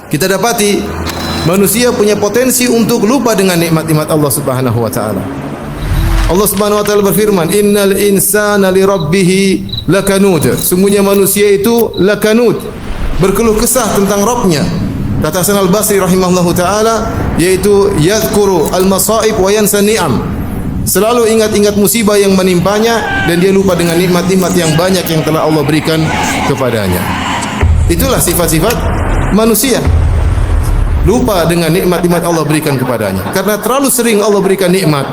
kita dapati manusia punya potensi untuk lupa dengan nikmat-nikmat Allah Subhanahu wa taala. Allah Subhanahu wa taala berfirman, "Innal insana li rabbih lakanud." Sungguhnya manusia itu lakanud, berkeluh kesah tentang Rabbnya. Kata Hasan Al-Basri rahimahullahu taala, yaitu yadhkuru al-masaib wa yansa ni'am. Selalu ingat-ingat musibah yang menimpanya dan dia lupa dengan nikmat-nikmat yang banyak yang telah Allah berikan kepadanya. Itulah sifat-sifat manusia. Lupa dengan nikmat-nikmat Allah berikan kepadanya. Karena terlalu sering Allah berikan nikmat.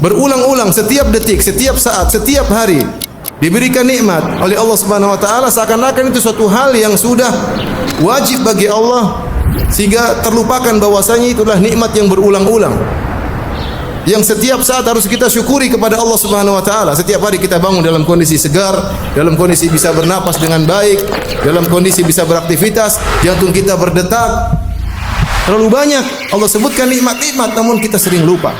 Berulang-ulang setiap detik, setiap saat, setiap hari diberikan nikmat oleh Allah Subhanahu wa taala, seakan-akan itu suatu hal yang sudah wajib bagi Allah, sehingga terlupakan bahwasanya itulah nikmat yang berulang-ulang. Yang setiap saat harus kita syukuri kepada Allah Subhanahu wa taala. Setiap hari kita bangun dalam kondisi segar, dalam kondisi bisa bernapas dengan baik, dalam kondisi bisa beraktivitas, jantung kita berdetak. Terlalu banyak Allah sebutkan nikmat-nikmat, namun kita sering lupa.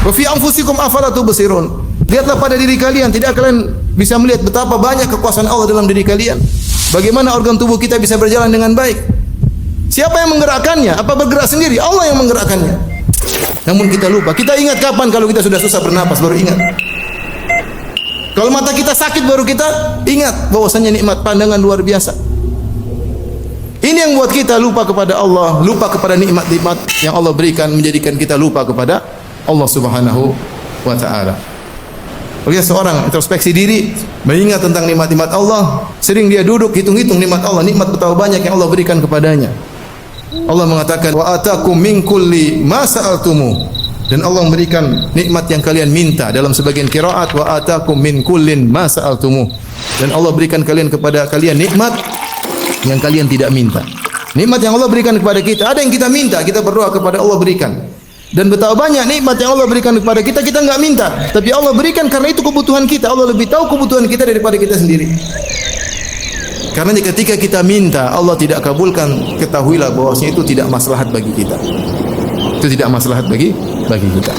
Wa fi anfusikum afala tubsirun. Lihatlah pada diri kalian, tidak kalian bisa melihat betapa banyak kekuasaan Allah dalam diri kalian? Bagaimana organ tubuh kita bisa berjalan dengan baik? Siapa yang menggerakkannya? Apa bergerak sendiri? Allah yang menggerakkannya. Namun kita lupa. Kita ingat kapan kalau kita sudah susah bernapas, baru ingat. Kalau mata kita sakit, baru kita ingat bahwasanya nikmat pandangan luar biasa. Ini yang buat kita lupa kepada Allah, lupa kepada nikmat-nikmat yang Allah berikan, menjadikan kita lupa kepada Allah Subhanahu wa taala. Bagi seorang introspeksi diri, mengingat tentang nikmat-nikmat Allah, sering dia duduk hitung-hitung nikmat Allah, nikmat betapa banyak yang Allah berikan kepadanya. Allah mengatakan, wa atakum min kulli ma sa'altumu, dan Allah memberikan nikmat yang kalian minta. Dalam sebagian qiraat, wa atakum min kullin ma sa'altumu, dan Allah berikan kepada kalian nikmat yang kalian tidak minta. Nikmat yang Allah berikan kepada kita, ada yang kita minta, kita berdoa kepada Allah berikan. Dan betapa banyak nikmat yang Allah berikan kepada kita, kita enggak minta, tapi Allah berikan karena itu kebutuhan kita. Allah lebih tahu kebutuhan kita daripada kita sendiri. Karena ketika kita minta Allah tidak kabulkan, ketahuilah bahwasanya itu tidak maslahat bagi kita. Itu tidak maslahat bagi kita.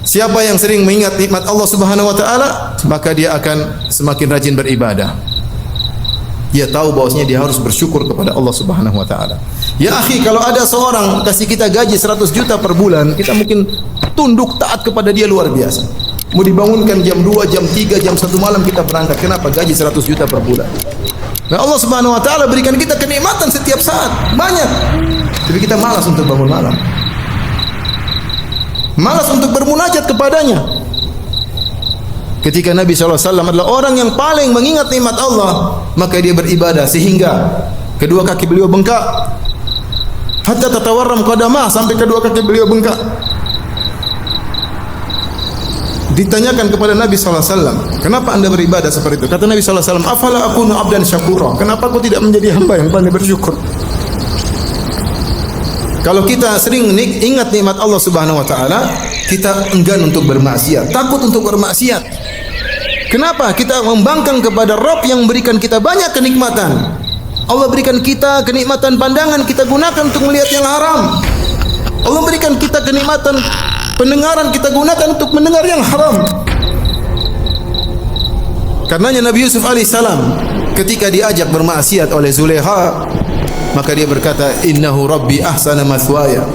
Siapa yang sering mengingat nikmat Allah Subhanahu wa taala, maka dia akan semakin rajin beribadah. Dia tahu bahwasanya dia harus bersyukur kepada Allah Subhanahu wa taala. Ya akhi, kalau ada seorang kasih kita gaji 100 juta per bulan, kita mungkin tunduk taat kepada dia luar biasa. Mau dibangunkan jam 2, jam 3, jam 1 malam kita berangkat. Kenapa? Gaji 100 juta per bulan. Nah, Allah Subhanahu wa taala berikan kita kenikmatan setiap saat, banyak. Tapi kita malas untuk bangun malam. Malas untuk bermunajat kepadanya. Ketika Nabi SAW adalah orang yang paling mengingat nikmat Allah, maka dia beribadah sehingga kedua kaki beliau bengkak. Hatta tatawarram qadamah, sampai kedua kaki beliau bengkak. Ditanyakan kepada Nabi SAW, kenapa anda beribadah seperti itu? Kata Nabi SAW, afala akunu abdan syakura, kenapa aku tidak menjadi hamba yang pandai bersyukur? Kalau kita sering ingat nikmat Allah Subhanahu wa taala, kita enggan untuk bermaksiat, takut untuk bermaksiat. Kenapa? Kita membangkang kepada Rabb yang memberikan kita banyak kenikmatan. Allah berikan kita kenikmatan pandangan, kita gunakan untuk melihat yang haram. Allah berikan kita kenikmatan pendengaran, kita gunakan untuk mendengar yang haram. Karenanya Nabi Yusuf alaihissalam ketika diajak bermaksiat oleh Zulekha, maka dia berkata, innahu rabbi ahsana mathwaya,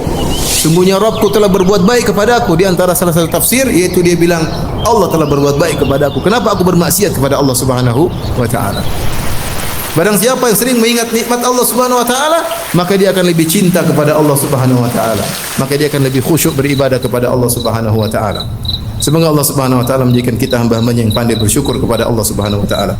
sungguhnya Rabbku telah berbuat baik kepadaku. Di antara salah satu tafsir yaitu dia bilang, Allah telah berbuat baik kepadaku, kenapa aku bermaksiat kepada Allah Subhanahu wa taala? Barang siapa yang sering mengingat nikmat Allah Subhanahu wa taala, maka dia akan lebih cinta kepada Allah Subhanahu wa taala. Maka dia akan lebih khusyuk beribadah kepada Allah Subhanahu wa taala. Semoga Allah Subhanahu wa taala menjadikan kita hamba-hambanya yang pandai bersyukur kepada Allah Subhanahu wa taala.